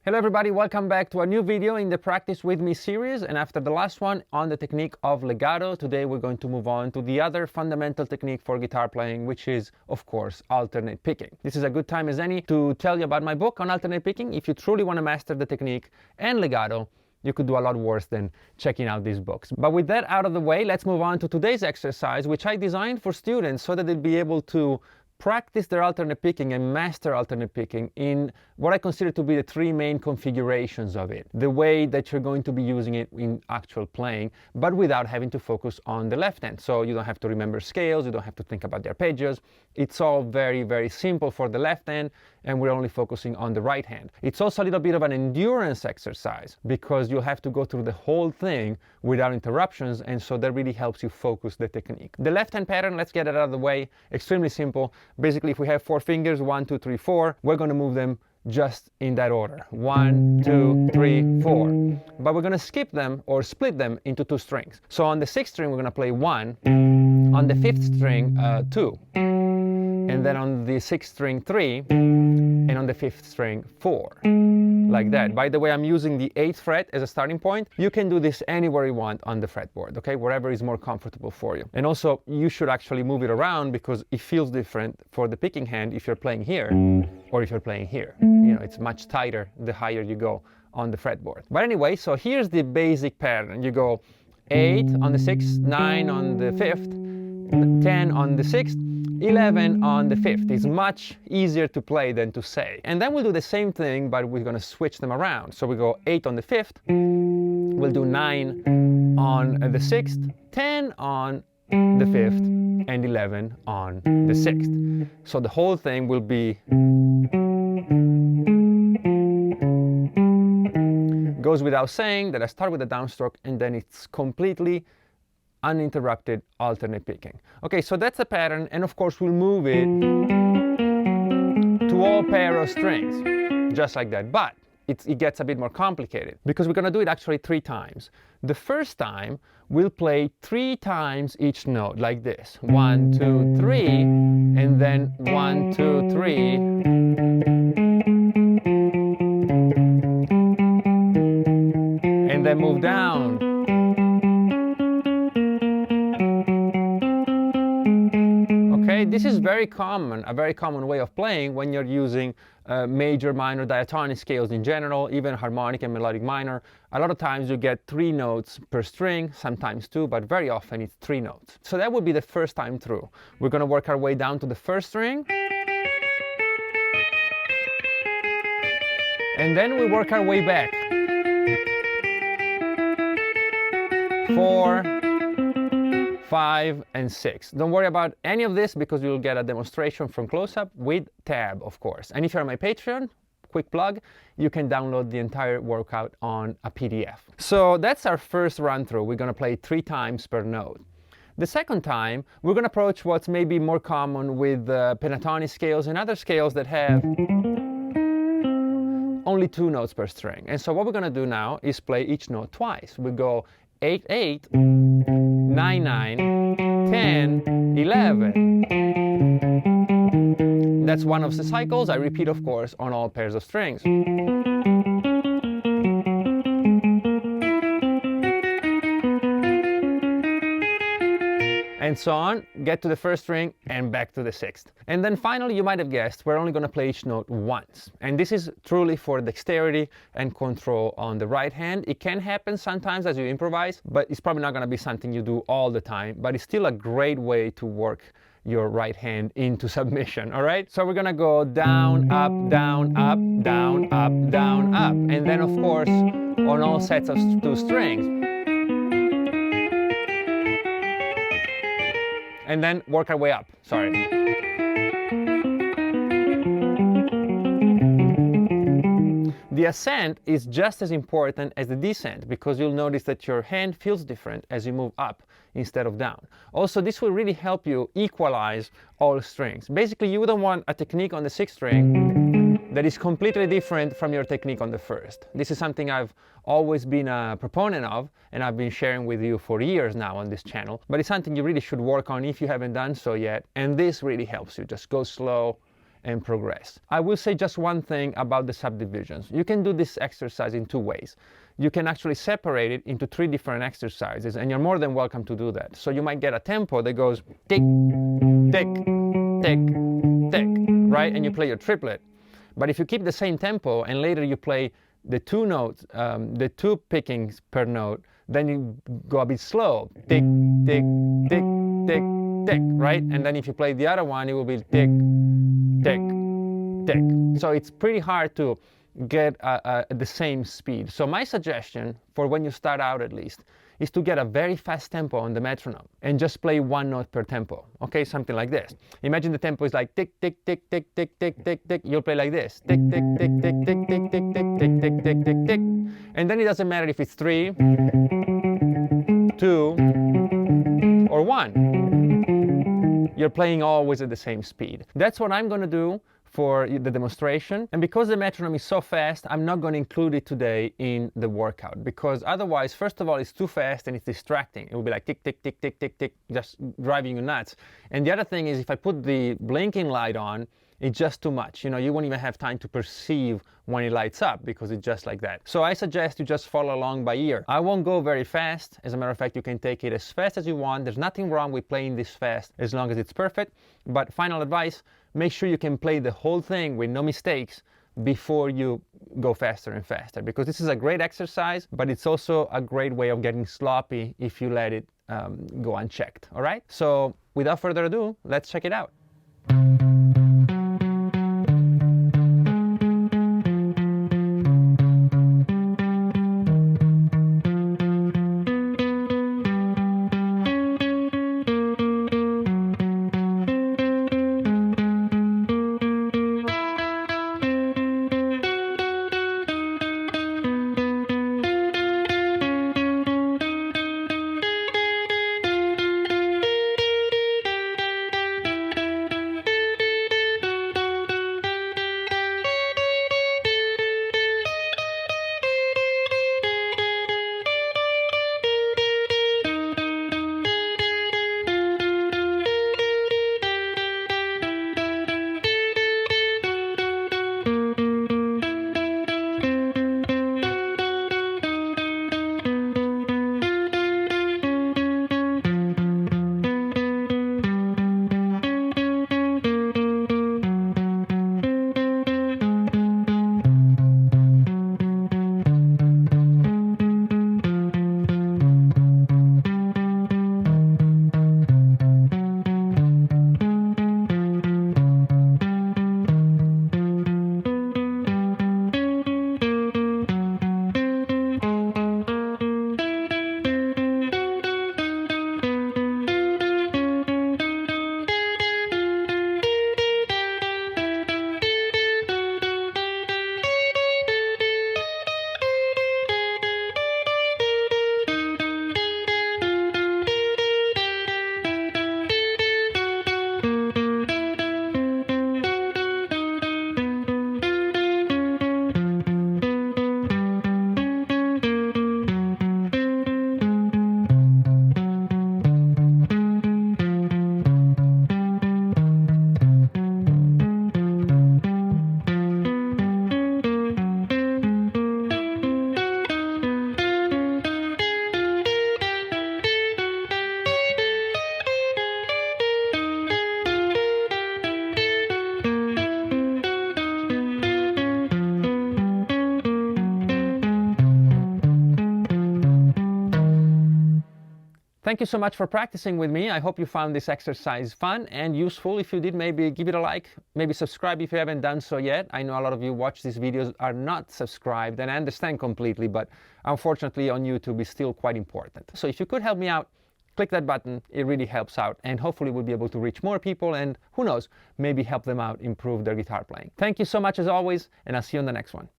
Hello everybody, welcome back to a new video in the Practice With Me series, and after the last one on the technique of legato, today we're going to move on to the other fundamental technique for guitar playing, which is, of course, alternate picking. This is a good time as any to tell you about my book on alternate picking. If you truly want to master the technique and legato, you could do a lot worse than checking out these books. But with that out of the way, let's move on to today's exercise, which I designed for students so that they'd be able to practice their alternate picking and master alternate picking in what I consider to be the three main configurations of it. The way that you're going to be using it in actual playing, but without having to focus on the left hand. So you don't have to remember scales, you don't have to think about the arpeggios. It's all very, very simple for the left hand, and we're only focusing on the right hand. It's also a little bit of an endurance exercise because you'll have to go through the whole thing without interruptions, and so that really helps you focus the technique. The left hand pattern, let's get it out of the way, extremely simple. Basically, if we have 4 fingers, 1, 2, 3, 4, we're going to move them just in that order. 1, 2, 3, 4. But we're going to skip them or split them into 2 strings. So on the 6th string, we're going to play 1. On the 5th string, 2. And then on the 6th string, 3. And on the 5th string, 4. Like that. By the way, I'm using the 8th fret as a starting point. You can do this anywhere you want on the fretboard, okay? Wherever is more comfortable for you. And also, you should actually move it around because it feels different for the picking hand if you're playing here or if you're playing here. You know, it's much tighter the higher you go on the fretboard. But anyway, so here's the basic pattern. You go 8 on the 6th, 9 on the 5th, 10 on the 6th, 11 on the 5th. It's much easier to play than to say. And then we'll do the same thing, but we're going to switch them around. So we go 8 on the 5th, we'll do 9 on the 6th, 10 on the 5th, and 11 on the 6th. So the whole thing will be goes without saying that I start with a downstroke and then it's completely uninterrupted alternate picking. Okay, so that's the pattern, and of course we'll move it to all pair of strings, just like that. But it gets a bit more complicated because we're going to do it actually 3 times. The first time we'll play 3 times each note, like this. 1, 2, 3, and then 1, 2, 3. And then move down. Okay, this is very common, a very common way of playing when you're using major, minor, diatonic scales in general, even harmonic and melodic minor. A lot of times you get 3 notes per string, sometimes 2, but very often it's 3 notes. So that would be the first time through. We're going to work our way down to the 1st string. And then we work our way back. 4, 5, and 6. Don't worry about any of this because you'll get a demonstration from close-up with tab, of course. And if you're on my Patreon, quick plug, you can download the entire workout on a PDF. So that's our first run through. We're going to play 3 times per note. The second time, we're going to approach what's maybe more common with pentatonic scales and other scales that have only 2 notes per string. And so what we're going to do now is play each note twice. We go 8, 8, 9, 9, 10, 11. That's one of the cycles. I repeat, of course, on all pairs of strings. And so on, get to the 1st string and back to the 6th. And then finally, you might have guessed, we're only going to play each note once. And this is truly for dexterity and control on the right hand. It can happen sometimes as you improvise, but it's probably not going to be something you do all the time. But it's still a great way to work your right hand into submission, all right? So we're going to go down, up, down, up, down, up, down, up. And then, of course, on all sets of 2 strings. And then work our way up. Sorry. The ascent is just as important as the descent because you'll notice that your hand feels different as you move up instead of down. Also, this will really help you equalize all strings. Basically, you wouldn't want a technique on the 6th string that is completely different from your technique on the 1st. This is something I've always been a proponent of, and I've been sharing with you for years now on this channel. But it's something you really should work on if you haven't done so yet. And this really helps you. Just go slow and progress. I will say just one thing about the subdivisions. You can do this exercise in two ways. You can actually separate it into 3 different exercises, and you're more than welcome to do that. So you might get a tempo that goes tick, tick, tick, tick, right? And you play your triplet. But if you keep the same tempo and later you play the 2 notes, the 2 pickings per note, then you go a bit slow. Tick, tick, tick, tick, tick, right? And then if you play the other one, it will be tick, tick, tick. So it's pretty hard to get the same speed. So my suggestion, for when you start out at least, is to get a very fast tempo on the metronome and just play 1 note per tempo. Okay, something like this. Imagine the tempo is like tick, tick, tick, tick, tick, tick, tick, tick. You'll play like this. Tick, tick, tick, tick, tick, tick, tick, tick, tick, tick, tick, tick, tick. And then it doesn't matter if it's 3, 2, or 1. You're playing always at the same speed. That's what I'm going to do for the demonstration. And because the metronome is so fast, I'm not going to include it today in the workout, because otherwise, first of all, it's too fast and it's distracting. It will be like tick, tick, tick, tick, tick, tick, just driving you nuts. And the other thing is, if I put the blinking light on, it's just too much. You know, you won't even have time to perceive when it lights up, because it's just like that. So I suggest you just follow along by ear. I won't go very fast. As a matter of fact, you can take it as fast as you want. There's nothing wrong with playing this fast as long as it's perfect. But final advice, make sure you can play the whole thing with no mistakes before you go faster and faster, because this is a great exercise, but it's also a great way of getting sloppy if you let it go unchecked. All right? So without further ado, let's check it out. Thank you so much for practicing with me. I hope you found this exercise fun and useful. If you did, maybe give it a like, maybe subscribe if you haven't done so yet. I know a lot of you watch these videos are not subscribed, and I understand completely, but unfortunately on YouTube it's still quite important. So if you could help me out, click that button. It really helps out, and hopefully we'll be able to reach more people and, who knows, maybe help them out improve their guitar playing. Thank you so much as always, and I'll see you on the next one.